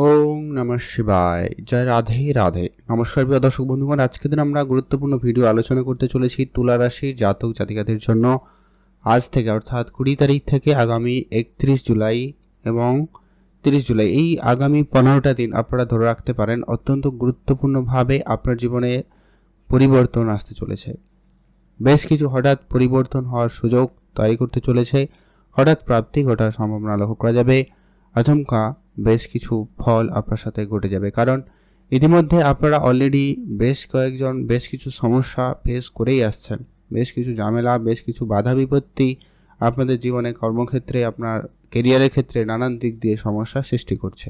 ওম নমঃ শিবায়। জয় রাধে রাধে। নমস্কার প্রিয় দর্শক বন্ধুগণ, আজকের দিন আমরা গুরুত্বপূর্ণ ভিডিও আলোচনা করতে চলেছি তুলা রাশির জাতক জাতিকাদের জন্য। আজ থেকে অর্থাৎ 20 তারিখ থেকে আগামী 31 জুলাই এবং 30 জুলাই, এই আগামী 15টা দিন আপনারা ধরে রাখতে পারেন অত্যন্ত গুরুত্বপূর্ণভাবে আপনার জীবনে পরিবর্তন আসতে চলেছে। বেশ কিছু হঠাৎ পরিবর্তন হওয়ার সুযোগ তৈরি করতে চলেছে। হঠাৎ প্রাপ্তি ঘটার সম্ভাবনা লক্ষ্য করা যাবে। আচমকা বেশ কিছু ফল আপনার সাথে ঘটে যাবে, কারণ ইতিমধ্যে আপনারা অলরেডি বেশ কিছু সমস্যা ফেস করেই আসছেন। বেশ কিছু ঝামেলা, বেশ কিছু বাধা বিপত্তি আপনাদের জীবনে, কর্মক্ষেত্রে, আপনার কেরিয়ারের ক্ষেত্রে নানান দিক দিয়ে সমস্যা সৃষ্টি করছে।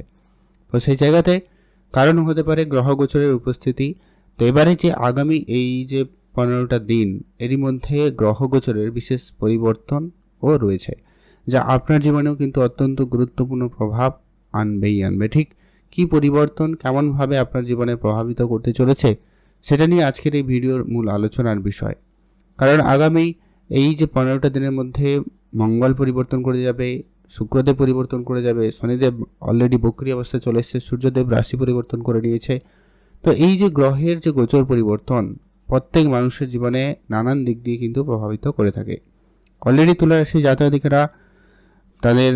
তো সেই জায়গাতে কারণ হতে পারে গ্রহ গোচরের উপস্থিতি। তো এবারে যে আগামী এই যে 15টা দিন, এরই মধ্যে গ্রহ গোচরের বিশেষ পরিবর্তনও রয়েছে, যা আপনার জীবনেও কিন্তু অত্যন্ত গুরুত্বপূর্ণ প্রভাব আনবে। ঠিক কি পরিবর্তন, কেমনভাবে আপনার জীবনে প্রভাবিত করতে চলেছে, সেটা নিয়ে আজকের এই ভিডিওর মূল আলোচনার বিষয়। কারণ আগামী এই যে 15টা দিনের মধ্যে মঙ্গল পরিবর্তন করে যাবে, শুক্রদেব পরিবর্তন করে যাবে, শনিদেব অলরেডি বক্রী অবস্থায় চলে এসেছে, সূর্যদেব রাশি পরিবর্তন করে নিয়েছে। তো এই যে গ্রহের যে গোচর পরিবর্তন প্রত্যেক মানুষের জীবনে নানান দিক দিয়ে কিন্তু প্রভাবিত করে থাকে। অলরেডি তুলা রাশি জাতকেরা তাদের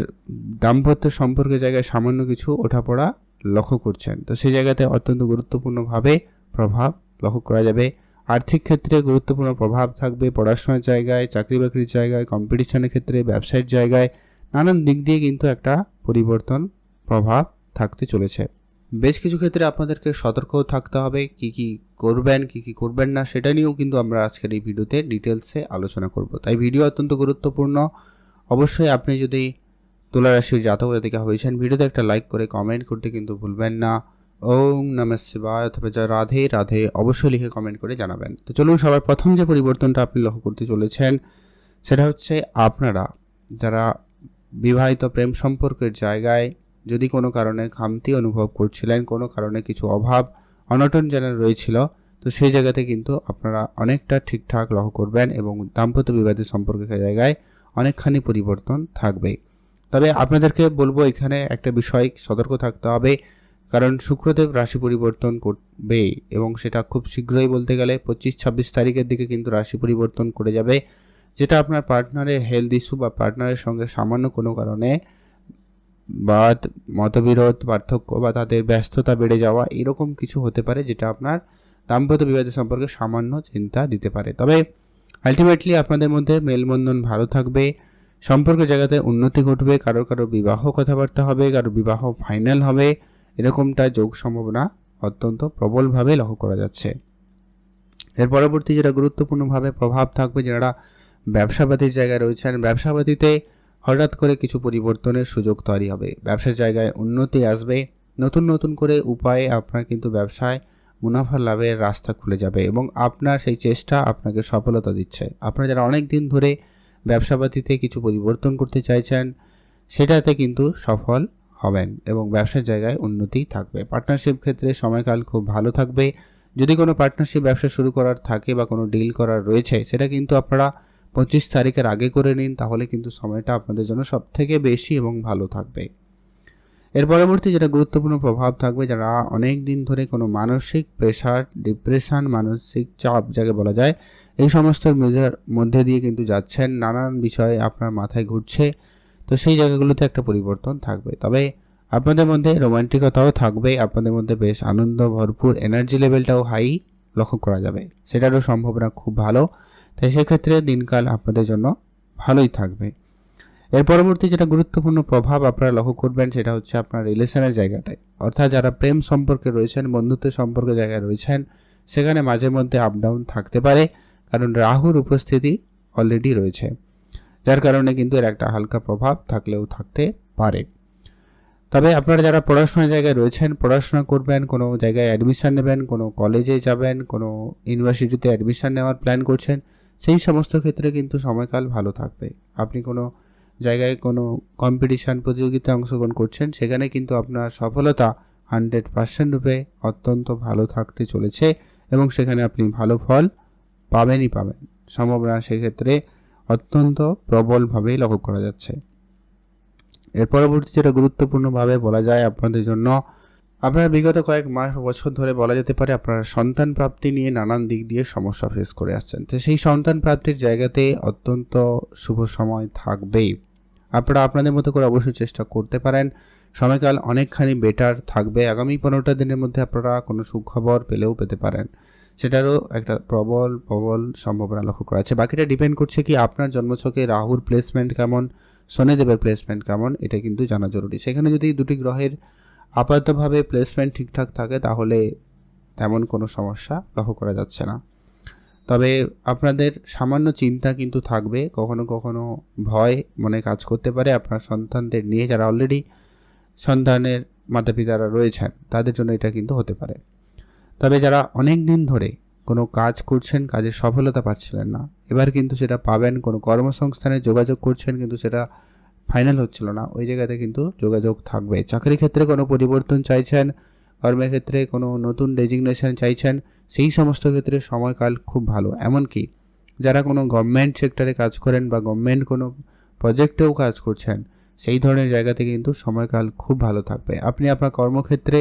দাম্পত্য সম্পর্কের জায়গায় সামান্য কিছু ওঠাপড়া লক্ষ্য করছেন। তো সেই জায়গাতে অত্যন্ত গুরুত্বপূর্ণভাবে প্রভাব লক্ষ্য করা যাবে। আর্থিক ক্ষেত্রে গুরুত্বপূর্ণ প্রভাব থাকবে, পড়াশোনার জায়গায়, চাকরি বাকরির জায়গায়, কম্পিটিশনের ক্ষেত্রে, ব্যবসায়ের জায়গায় নানান দিক দিয়ে কিন্তু একটা পরিবর্তন প্রভাব থাকতে চলেছে। বেশ কিছু ক্ষেত্রে আপনাদেরকে সতর্কও থাকতে হবে, কি কি করবেন কি কি করবেন না, সেটা নিয়েও কিন্তু আমরা আজকের এই ভিডিওতে ডিটেলসে আলোচনা করব। তাই ভিডিও অত্যন্ত গুরুত্বপূর্ণ। অবশ্যই আপনি যদি তুলা রাশির জাতক জাতিকা হয়েছেন, ভিডিওতে একটা লাইক করে কমেন্ট করতে কিন্তু ভুলবেন না। ওম নমঃ শিবায় অথবা জয় রাধে রাধে অবশ্যই লিখে কমেন্ট করে জানাবেন। তো চলুন, সবার প্রথম যে পরিবর্তনটা আপনি লক্ষ্য করতে চলেছেন সেটা হচ্ছে আপনারা যারা বিবাহিত প্রেম সম্পর্কের জায়গায় যদি কোনো কারণে খামতি অনুভব করছিলেন, কোনো কারণে কিছু অভাব অনটন যেন রয়েছিল, তো সেই জায়গাতে কিন্তু আপনারা অনেকটা ঠিকঠাক লক্ষ্য করবেন এবং দাম্পত্য বিবাদের সম্পর্কের জায়গায় অনেকখানি পরিবর্তন থাকবে। তবে আপনাদেরকে বলবো এখানে একটা বিষয় সতর্ক থাকতে হবে, কারণ শুক্রদেব রাশি পরিবর্তন করবে এবং সেটা খুব শীঘ্রই, বলতে গেলে 25-26 তারিখের দিকে কিন্তু রাশি পরিবর্তন করে যাবে, যেটা আপনার পার্টনারের হেলথ ইস্যু বা পার্টনারের সঙ্গে সামান্য কোনো কারণে বাদ, মতবিরোধ, পার্থক্য বা তাদের ব্যস্ততা বেড়ে যাওয়া এরকম কিছু হতে পারে, যেটা আপনার দাম্পত্য বিবাদের সম্পর্কে সামান্য চিন্তা দিতে পারে। তবে আলটিমেটলি আপনাদের মধ্যে মেলবন্ধন ভালো থাকবে, সম্পর্কের জায়গাতে উন্নতি ঘটবে, কারো বিবাহ কথাবার্তা হবে, কারো বিবাহ ফাইনাল হবে, এরকমটা যোগ সম্ভাবনা অত্যন্ত প্রবলভাবে লক্ষ্য করা যাচ্ছে। এর পরবর্তী যেটা গুরুত্বপূর্ণভাবে প্রভাব থাকবে, যারা ব্যবসাপাতির জায়গায় রয়েছেন, ব্যবসাপাতিতে হঠাৎ করে কিছু পরিবর্তনের সুযোগ তৈরি হবে, ব্যবসার জায়গায় উন্নতি আসবে, নতুন করে উপায়ে আপনার কিন্তু ব্যবসায় মুনাফা লাভের রাস্তা খুলে যাবে এবং আপনার সেই চেষ্টা আপনাকে সফলতা দিচ্ছে। আপনারা যারা অনেক দিন ধরে ব্যবসাপাতিতে কিছু পরিবর্তন করতে চাইছেন, সেটাতে কিন্তু সফল হবেন এবং ব্যবসার জায়গায় উন্নতি থাকবে। পার্টনারশিপ ক্ষেত্রে সময়কাল খুব ভালো থাকবে। যদি কোনো পার্টনারশিপ ব্যবসা শুরু করার থাকে বা কোনো ডিল করার রয়েছে, সেটা কিন্তু আপনারা 25 তারিখের আগে করে নিন, তাহলে কিন্তু সময়টা আপনাদের জন্য সবথেকে বেশি এবং ভালো থাকবে। এর পরবর্তী যেটা গুরুত্বপূর্ণ প্রভাব থাকবে, যারা অনেক দিন ধরে কোনো মানসিক প্রেশার, ডিপ্রেশন, মানসিক চাপ যাকে বলা যায়, এই সমস্ত মধ্যে দিয়ে কিন্তু যাচ্ছেন, নানান বিষয়ে আপনার মাথায় ঘুরছে, তো সেই জায়গাগুলোতে একটা পরিবর্তন থাকবে। তবে আপনাদের মধ্যে রোমান্টিকতাও থাকবে, আপনাদের মধ্যে বেশ আনন্দ ভরপুর এনার্জি লেভেলটাও হাই লক্ষ্য করা যাবে, সেটারও সম্ভাবনা খুব ভালো। তাই সেক্ষেত্রে দিনকাল আপনাদের জন্য ভালোই থাকবে। এর পরবর্তী যেটা গুরুত্বপূর্ণ প্রভাব আপনারা লক্ষ্য করবেন, সেটা হচ্ছে আপনার রিলেশনের জায়গাটায়, অর্থাৎ যারা প্রেম সম্পর্কে রয়েছেন, বন্ধুত্বের সম্পর্কের জায়গায় রয়েছেন, সেখানে মাঝে মধ্যে আপ ডাউন থাকতে পারে, কারণ রাহুর উপস্থিতি অলরেডি রয়েছে, যার কারণে কিন্তু এর একটা হালকা প্রভাব থাকলেও থাকতে পারে। তবে আপনারা যারা পড়াশোনার জায়গায় রয়েছেন, পড়াশোনা করবেন, কোনো জায়গায় অ্যাডমিশন নেবেন, কোনো কলেজে যাবেন, কোনো ইউনিভার্সিটিতে অ্যাডমিশন নেওয়ার প্ল্যান করছেন, সেই সমস্ত ক্ষেত্রে কিন্তু সময়কাল ভালো থাকবে। আপনি কোনো জায়গায় কোনো কম্পিটিশান প্রতিযোগিতায় অংশগ্রহণ করছেন, সেখানে কিন্তু আপনার সফলতা 100% রূপে অত্যন্ত ভালো থাকতে চলেছে এবং সেখানে আপনি ভালো ফল পাবেন। সম্ভাবনা সেক্ষেত্রে অত্যন্ত প্রবলভাবেই লক্ষ্য করা যাচ্ছে। এর পরবর্তী যেটা গুরুত্বপূর্ণভাবে বলা যায় আপনাদের জন্য, আপনারা বিগত কয়েক মাস বছর ধরে বলা যেতে পারে আপনারা সন্তান প্রাপ্তি নিয়ে নানান দিক দিয়ে সমস্যা ফেস করে আসছেন। তো সেই সন্তান প্রাপ্তির জায়গাতে অত্যন্ত শুভ সময় থাকবেই। আপনারা আপনাদের মতো করে অবশ্যই চেষ্টা করতে পারেন। সময়কাল অনেকখানি বেটার থাকবে। আগামী 15টা দিনের মধ্যে আপনারা কোনো সুখবর পেলেও পেতে পারেন, সেটারও একটা প্রবল সম্ভাবনা লক্ষ্য করা আছে। বাকিটা ডিপেন্ড করছে কি আপনার জন্মছকে রাহুর প্লেসমেন্ট কেমন, শনিদেবের প্লেসমেন্ট কেমন, এটা কিন্তু জানা জরুরি। সেখানে যদি দুটি গ্রহের আপাততভাবে প্লেসমেন্ট ঠিকঠাক থাকে তাহলে তেমন কোনো সমস্যা লক্ষ্য করা যাচ্ছে না। তবে আপনাদের সামান্য চিন্তা কিন্তু থাকবে, কখনো কখনো ভয় মনে কাজ করতে পারে আপনার সন্তানদের নিয়ে। যারা অলরেডি সন্তানের মাতা পিতারা রয়েছেন তাদের জন্য এটা কিন্তু হতে পারে। তবে যারা অনেক দিন ধরে কোনো কাজ করছেন, কাজের সফলতা পাচ্ছিলেন না, এবার কিন্তু সেটা পাবেন। কোনো কর্মসংস্থানে যোগাযোগ করছেন কিন্তু সেটা ফাইনাল হচ্ছিল না, ওই জায়গাতে কিন্তু যোগাযোগ থাকবে। চাকরির ক্ষেত্রে কোনো পরিবর্তন চাইছেন, কর্মের ক্ষেত্রে কোনো নতুন ডেজিগনেশন চাইছেন, সেই সমস্ত ক্ষেত্রে সময়কাল খুব ভালো। এমনকি যারা কোনো গভর্নমেন্ট সেক্টরে কাজ করেন বা গভর্নমেন্ট কোনো প্রজেক্টেও কাজ করছেন, সেই ধরনের জায়গাতে কিন্তু সময়কাল খুব ভালো থাকবে। আপনি আপনার কর্মক্ষেত্রে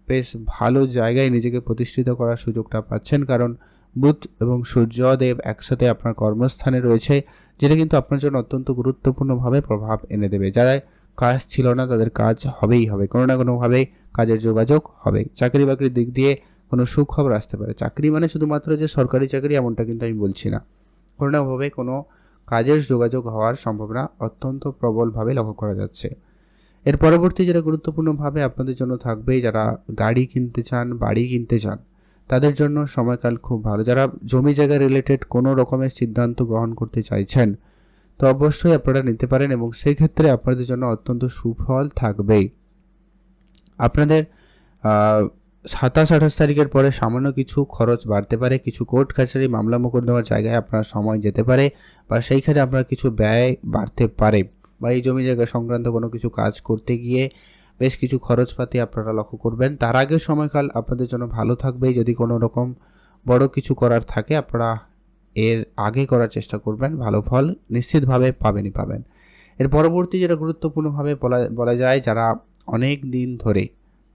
বেশ ভালো জায়গায় নিজেকে প্রতিষ্ঠিত করার সুযোগটা পাচ্ছেন, কারণ বুধ এবং সূর্যদেব একসাথে আপনার কর্মস্থানে রয়েছে, যেটা কিন্তু আপনার জন্য অত্যন্ত গুরুত্বপূর্ণভাবে প্রভাব এনে দেবে। যারা কাজ ছিল না তাদের কাজ হবেই হবে, কোনো না কোনোভাবে কাজের যোগাযোগ হবে। চাকরি বাকরির দিক দিয়ে কোনো সুখবর আসতে পারে। চাকরি মানে শুধুমাত্র যে সরকারি চাকরি এমনটা কিন্তু আমি বলছি না, কোনো না ভাবে কোনো কাজের যোগাযোগ হওয়ার সম্ভাবনা অত্যন্ত প্রবলভাবে লক্ষ্য করা যাচ্ছে। এর পরবর্তী যেটা গুরুত্বপূর্ণভাবে আপনাদের জন্য থাকবে, যারা গাড়ি কিনতে চান, বাড়ি কিনতে চান, তাদের জন্য সময়কাল খুব ভালো। যারা জমি জায়গা রিলেটেড কোনো রকমের সিদ্ধান্ত গ্রহণ করতে চাইছেন তো অবশ্যই আপনারা নিতে পারেন, এবং সেই ক্ষেত্রে আপনাদের জন্য অত্যন্ত সুফল থাকবেই। আপনাদের 27-28 তারিখের পরে সামান্য কিছু খরচ বাড়তে পারে, কিছু কোর্ট কাছারি মামলা মোকদ্দমার জায়গায় আপনার সময় যেতে পারে, বা সেইখানে আপনার কিছু ব্যয় বাড়তে পারে, বা এই জমি জায়গা সংক্রান্ত কোনো কিছু কাজ করতে গিয়ে বেশ কিছু খরচপাতি আপনারা লক্ষ্য করবেন। তার আগের সময়কাল আপনাদের জন্য ভালো থাকবে। যদি কোনো রকম বড় কিছু করার থাকে আপনারা এর আগে করার চেষ্টা করবেন, ভালো ফল নিশ্চিতভাবে পাবেন। এর পরবর্তী যেটা গুরুত্বপূর্ণভাবে বলা যায়, যারা অনেক দিন ধরে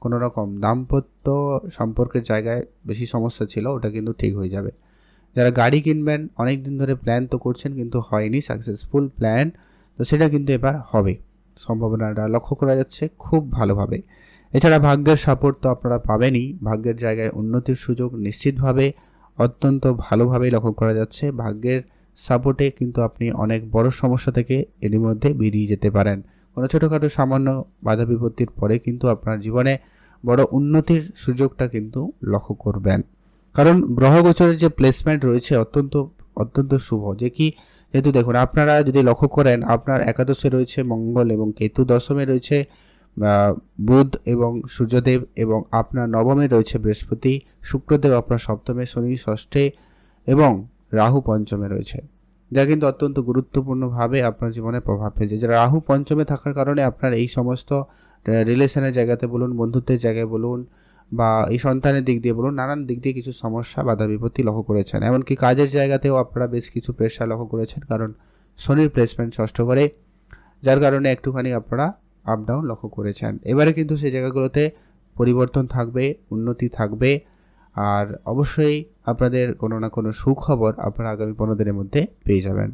কোনো রকম দাম্পত্য সম্পর্কের জায়গায় বেশি সমস্যা ছিল, ওটা কিন্তু ঠিক হয়ে যাবে। যারা গাড়ি কিনবেন, অনেক দিন ধরে প্ল্যান তো করছেন কিন্তু হয়নি সাকসেসফুল প্ল্যান, তো সেটা কিন্তু এবার হবে, সম্ভাবনাটা লক্ষ্য করা যাচ্ছে খুব ভালোভাবে। এছাড়া ভাগ্যের সাপোর্ট তো আপনারা পাবেনই, ভাগ্যের জায়গায় উন্নতির সুযোগ নিশ্চিতভাবে অত্যন্ত ভালোভাবেই লক্ষ্য করা যাচ্ছে। ভাগ্যের সাপোর্টে কিন্তু আপনি অনেক বড় সমস্যা থেকে এরই মধ্যে বেরিয়ে যেতে পারেন। কোনো ছোটোখাটো সামান্য বাধা বিপত্তির পরে কিন্তু আপনার জীবনে বড় উন্নতির সুযোগটা কিন্তু লক্ষ্য করবেন। কারণ গ্রহগোচরের যে প্লেসমেন্ট রয়েছে অত্যন্ত শুভ। যেহেতু দেখুন, আপনারা যদি লক্ষ্য করেন, আপনার একাদশে রয়েছে মঙ্গল এবং কেতু, দশমে রয়েছে বুধ এবং সূর্যদেব, এবং আপনার নবমে রয়েছে বৃহস্পতি, শুক্রদেব আপনার সপ্তমে, শনি ষষ্ঠে এবং রাহু পঞ্চমে রয়েছে, যা কিন্তু অত্যন্ত গুরুত্বপূর্ণভাবে আপনার জীবনে প্রভাব ফেলছে। যারা রাহু পঞ্চমে থাকার কারণে আপনার এই সমস্ত রিলেশনের জায়গাতে বলুন, বন্ধুত্বের জায়গায় বলুন, বা এই সন্তানের দিক দিয়ে বলুন, নানান দিক দিয়ে কিছু সমস্যা বাধা বিপত্তি লক্ষ্য করেছেন। এমনকি কাজের জায়গাতেও আপনারা বেশ কিছু প্রেশার লক্ষ্য করেছেন, কারণ শনির প্লেসমেন্ট ষষ্ঠ করে, যার কারণে একটুখানি আপনারা আপ ডাউন লক্ষ্য করেছেন। এবারে কিন্তু সেই জায়গাগুলোতে পরিবর্তন থাকবে, উন্নতি থাকবে, আর অবশ্যই আপনাদের কোনো না কোনো সুখবর আপনারা আগামী 15 দিনের মধ্যে পেয়ে যাবেন।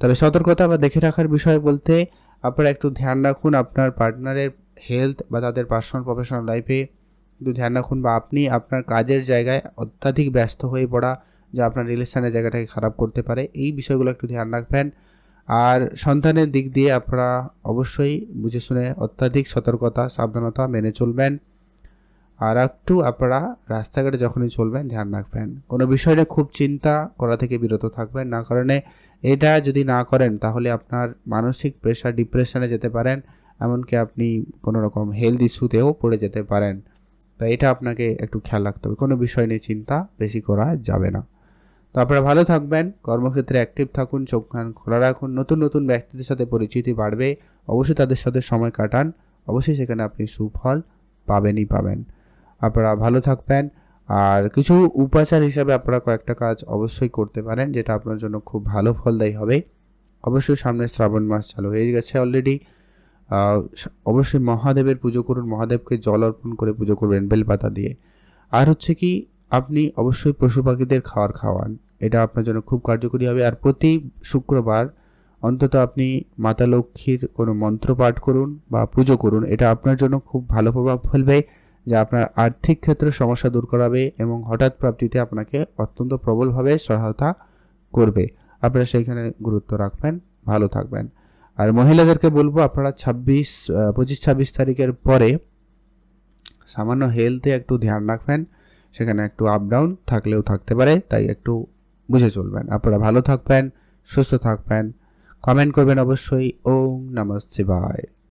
তবে সতর্কতা বা দেখে রাখার বিষয় বলতে আপনারা একটু ধ্যান রাখুন আপনার পার্টনারের হেলথ বা তাদের পার্সোনাল প্রফেশনাল লাইফে একটু ধ্যান রাখুন, বা আপনি আপনার কাজের জায়গায় অত্যাধিক ব্যস্ত হয়ে পড়া যা আপনার রিলেশনের জায়গাটাকে খারাপ করতে পারে, এই বিষয়গুলো একটু ধ্যান রাখবেন। আর সন্তানের দিক দিয়ে আপনারা অবশ্যই বুঝে শুনে অত্যাধিক সতর্কতা সাবধানতা মেনে চলবেন। আর একটু আপনারা রাস্তাঘাটে যখনই চলবেন ধ্যান রাখবেন, কোনো বিষয় নিয়ে খুব চিন্তা করা থেকে বিরত থাকবেন না, কারণে এটা যদি না করেন তাহলে আপনার মানসিক প্রেশার, ডিপ্রেশনে যেতে পারেন, এমনকি আপনি কোনো রকম হেলথ ইস্যুতেও পড়ে যেতে পারেন। তো এটা আপনাকে একটু খেয়াল রাখতে হবে, কোনো বিষয় নিয়ে চিন্তা বেশি করা যাবে না। তো আপনারা ভালো থাকবেন, কর্মক্ষেত্রে অ্যাক্টিভ থাকুন, চোখ কান খোলা রাখুন, নতুন ব্যক্তিদের সাথে পরিচিতি বাড়বে, অবশ্যই তাদের সাথে সময় কাটান, অবশ্যই সেখানে আপনি সুফল পাবেন। আপনারা ভালো থাকবেন। আর কিছু উপাচার হিসাবে আপনারা কয়েকটা কাজ অবশ্যই করতে পারেন, যেটা আপনার জন্য খুব ভালো ফলদায়ী হবে। অবশ্যই সামনে শ্রাবণ মাস চালু হয়ে গেছে অলরেডি, অবশ্যই মহাদেবের পুজো করুন, মহাদেবকে জল অর্পণ করে পুজো করবেন বেলপাতা দিয়ে। আর হচ্ছে কি, আপনি অবশ্যই পশু পাখিদের খাবার খাওয়ান, এটা আপনার জন্য খুব কার্যকরী হবে। আর প্রতি শুক্রবার অন্তত আপনি মাতা লক্ষ্মীর কোনো মন্ত্র পাঠ করুন বা পুজো করুন, এটা আপনার জন্য খুব ভালো প্রভাব ফেলবে, যা আপনার আর্থিক ক্ষেত্রে সমস্যা দূর করাবে এবং হঠাৎ প্রাপ্তিতে আপনাকে অত্যন্ত প্রবলভাবে সহায়তা করবে। আপনারা সেইখানে গুরুত্ব রাখবেন, ভালো থাকবেন। আর মহিলাদেরকে বলবো, আপনারা 25-26 তারিখের পরে সামান্য হেলথে একটু ধ্যান রাখবেন, সেখানে একটু আপ ডাউন থাকলেও থাকতে পারে, তাই একটু বুঝে চলবেন। আপনারা ভালো থাকবেন, সুস্থ থাকবেন, কমেন্ট করবেন অবশ্যই। ওম নমঃ শিবায়।